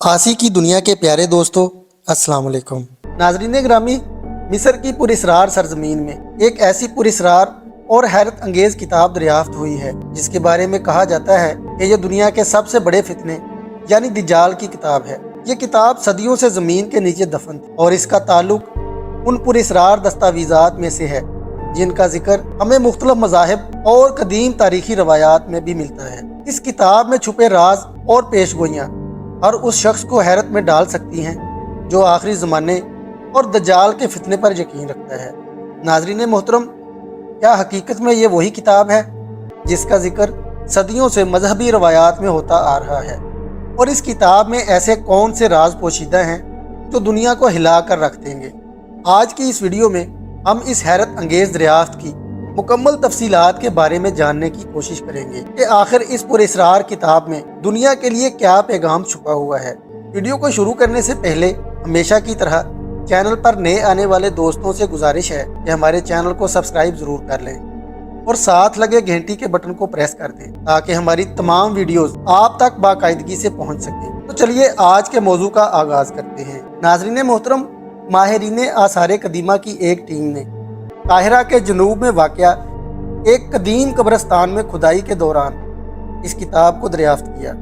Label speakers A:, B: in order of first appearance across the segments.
A: आसी की दुनिया के प्यारे दोस्तों, अस्सलाम वालेकुम। नाजरीन ग्रामी, मिस्र की पुरस्रार सरजमीन में एक ऐसी पुरस्रार और हैरत अंगेज किताब दरियाफ्त हुई है जिसके बारे में कहा जाता है कि यह दुनिया के सबसे बड़े फितने यानी दज्जाल की किताब है। ये किताब सदियों से ज़मीन के नीचे दफन थी और इसका ताल्लुक उन पुरस्रार दस्तावेज़ात में से है जिनका जिक्र हमें मुख्तलिफ मज़ाहिब और कदीम तारीखी रवायात में भी मिलता है। इस किताब में छुपे राज और पेशगोइयाँ हर उस शख्स को हैरत में डाल सकती हैं जो आखिरी ज़माने और दज्जाल के फितने पर यकीन रखता है। नाज़रीन मोहतरम, क्या हकीकत में ये वही किताब है जिसका जिक्र सदियों से मजहबी रवायात में होता आ रहा है? और इस किताब में ऐसे कौन से राज पोशीदा हैं जो दुनिया को हिला कर रख देंगे? आज की इस वीडियो में हम इस हैरत अंगेज़ दरियाफ्त की मुकम्मल तफसीलात के बारे में जानने की कोशिश करेंगे कि आखिर इस पुरस्रार किताब में दुनिया के लिए क्या पैगाम छुपा हुआ है। वीडियो को शुरू करने से पहले हमेशा की तरह चैनल पर नए आने वाले दोस्तों से गुजारिश है कि हमारे चैनल को सब्सक्राइब ज़रूर कर लें और साथ लगे घंटी के बटन को प्रेस कर दें ताकि हमारी तमाम वीडियोस आप तक बाकायदगी से पहुंच सके। तो चलिए आज के मौजू का आगाज करते हैं। नाजरीन मोहतरम, माहिरीन आसार कदीमा की एक टीम ने काहिरा के जनूब में वाक़या एक कदीम कब्रिस्तान में खुदाई के दौरान इस किताब को दरियाफ्त किया।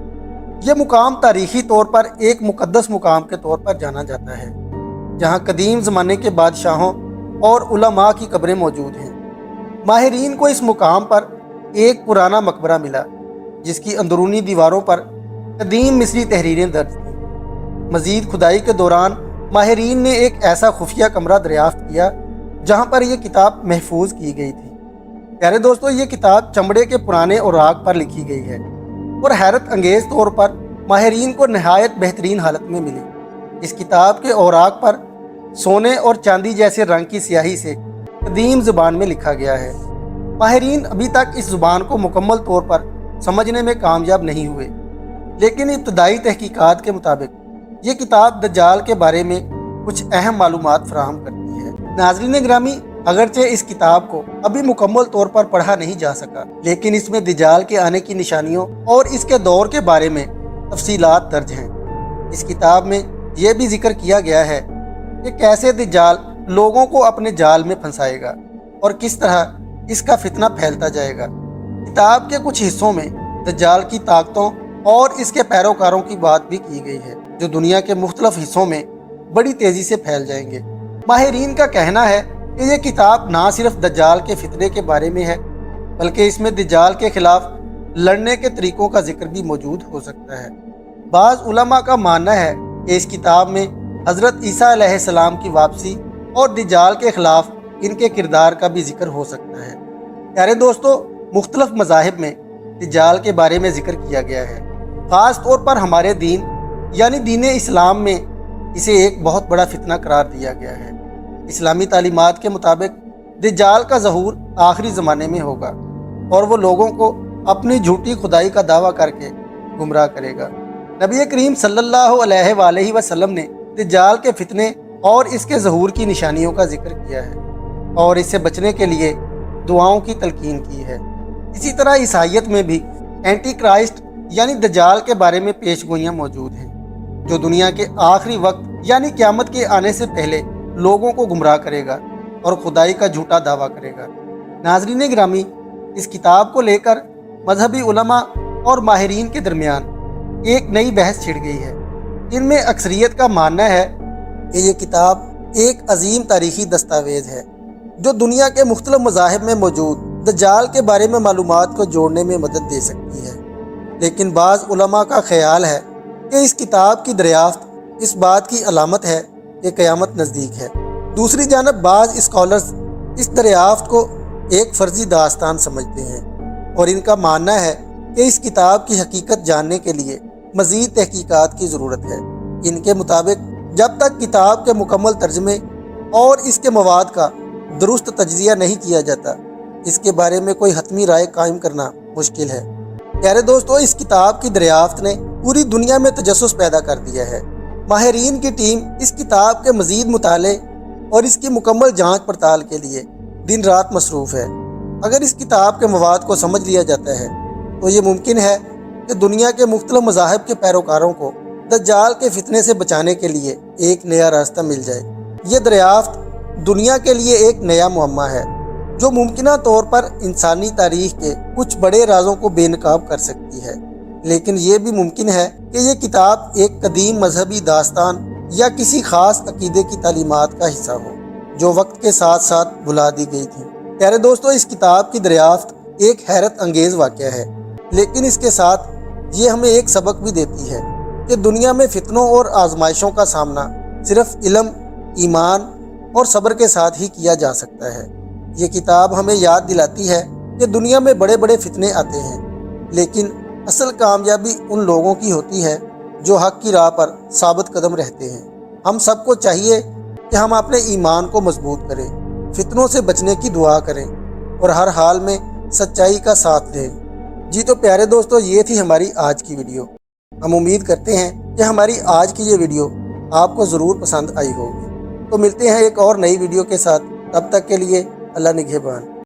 A: यह मुकाम तारीखी तौर पर एक मुक़द्दस मुकाम के तौर पर जाना जाता है जहाँ कदीम ज़माने के बादशाहों और उलमा की कब्रें मौजूद हैं। माहिरीन को इस मुकाम पर एक पुराना मकबरा मिला जिसकी अंदरूनी दीवारों पर कदीम मिस्री तहरीरें दर्ज थीं। मज़ीद खुदाई के दौरान माहिरीन ने एक ऐसा खुफिया कमरा दरियाफ्त किया जहाँ पर यह किताब महफूज की गई थी। प्यारे दोस्तों, ये किताब चमड़े के पुराने औराक पर लिखी गई है और हैरत अंगेज़ तौर पर माहिरीन को नहायत बेहतरीन हालत में मिली। इस किताब के औराक पर सोने और चांदी जैसे रंग की स्याही से कदीम ज़ुबान में लिखा गया है। माहिरीन अभी तक इस ज़ुबान को मुकम्मल तौर पर समझने में कामयाब नहीं हुए, लेकिन इब्तदाई तहकीकात के मुताबिक ये किताब दज्जाल के बारे में कुछ अहम मालूमात फराहम करती है। नाज़रीन ग्रामी, अगरचे इस किताब को अभी मुकम्मल तौर पर पढ़ा नहीं जा सका, लेकिन इसमें दज्जाल के आने की निशानियों और इसके दौर के बारे में तफसीलात दर्ज हैं। इस किताब में यह भी जिक्र किया गया है कि कैसे दज्जाल लोगों को अपने जाल में फंसाएगा और किस तरह इसका फितना फैलता जाएगा। किताब के कुछ हिस्सों में दज्जाल की ताकतों और इसके पैरोकारों की बात भी की गई है जो दुनिया के मुख्तलिफ हिस्सों में बड़ी तेज़ी से फैल जाएंगे। माहिरीन का कहना है कि यह किताब ना सिर्फ दज्जाल के फितने के बारे में है बल्कि इसमें दज्जाल के खिलाफ लड़ने के तरीक़ों का जिक्र भी मौजूद हो सकता है। बाज़ उलमा का मानना है कि इस किताब में हज़रत ईसा अलैहिस्सलाम की वापसी और दज्जाल के ख़िलाफ़ इनके किरदार का भी जिक्र हो सकता है। प्यारे दोस्तों, मुख्तलिफ मज़ाहिब में दज्जाल के बारे में जिक्र किया गया है। ख़ास तौर पर हमारे दीन यानी दीन इस्लाम में इसे एक बहुत बड़ा फितना करार दिया गया है। इस्लामी तालीमात के मुताबिक दज्जाल का ज़हूर आखिरी ज़माने में होगा और वो लोगों को अपनी झूठी खुदाई का दावा करके गुमराह करेगा। नबी करीम सल्लल्लाहु अलैहि वसल्लम ने दज्जाल के फितने और इसके ज़हूर की निशानियों का जिक्र किया है और इससे बचने के लिए दुआओं की तलकीन की है। इसी तरह ईसाईयत में भी एंटी क्राइस्ट यानी दज्जाल के बारे में पेशगोइयाँ मौजूद हैं जो दुनिया के आखिरी वक्त यानी क़यामत के आने से पहले लोगों को गुमराह करेगा और खुदाई का झूठा दावा करेगा। नाज़रीन ग्रामी, इस किताब को लेकर मजहबी उलमा और माहिरीन के दरमियान एक नई बहस छिड़ गई है। इनमें अक्सरियत का मानना है कि ये किताब एक अजीम तारीखी दस्तावेज़ है जो दुनिया के मुख्तलिफ मज़ाहिब में मौजूद दज्जाल के बारे में मालूमात को जोड़ने में मदद दे सकती है। लेकिन बाज़ उलमा का ख्याल है कि इस किताब की दरियाफ्त इस बात की अलामत है कि क़यामत नज़दीक है। दूसरी जानब बाज़ स्कॉलर्स इस दरियाफ्त को एक फ़र्ज़ी दास्तान समझते हैं और इनका मानना है कि इस किताब की हकीकत जानने के लिए मज़ीद तहकीकात की ज़रूरत है। इनके मुताबिक जब तक किताब के मुकम्मल तर्जमे और इसके मवाद का दुरुस्त तज्ज़िया नहीं किया जाता, इसके बारे में कोई हतमी राय कायम करना मुश्किल है। प्यारे दोस्तों, इस किताब की दरियाफ्त ने पूरी दुनिया में तजस्सुस पैदा कर दिया है। माहिरीन की टीम इस किताब के मज़ीद मुताले और इसकी मुकम्मल जाँच पड़ताल के लिए दिन रात मसरूफ़ है। अगर इस किताब के मवाद को समझ लिया जाता है तो ये मुमकिन है कि दुनिया के मुख्तलिफ मज़ाहिब के पैरोकारों को दज्जाल के फितने से बचाने के लिए एक नया रास्ता मिल जाए। ये दरियाफ्त दुनिया के लिए एक नया मुअम्मा है जो मुमकिना तौर पर इंसानी तारीख के कुछ बड़े राजों को बेनकाब कर सकती है। लेकिन ये भी मुमकिन है कि ये किताब एक कदीम मजहबी दास्तान या किसी खास अकीदे की तालीमात का हिस्सा हो जो वक्त के साथ साथ भुला दी गई थी। प्यारे दोस्तों, इस किताब की दरियाफ्त एक हैरत अंगेज़ वाक़या है, लेकिन इसके साथ ये हमें एक सबक भी देती है कि दुनिया में फितनों और आजमाइशों का सामना सिर्फ इल्म, ईमान और सब्र के साथ ही किया जा सकता है। ये किताब हमें याद दिलाती है कि दुनिया में बड़े बड़े फितने आते हैं, लेकिन असल कामयाबी उन लोगों की होती है जो हक की राह पर साबित कदम रहते हैं। हम सबको चाहिए कि हम अपने ईमान को मजबूत करें, फितनों से बचने की दुआ करें और हर हाल में सच्चाई का साथ दें। जी तो प्यारे दोस्तों, ये थी हमारी आज की वीडियो। हम उम्मीद करते हैं कि हमारी आज की ये वीडियो आपको ज़रूर पसंद आई होगी। तो मिलते हैं एक और नई वीडियो के साथ, तब तक के लिए अल्लाह निगहबान।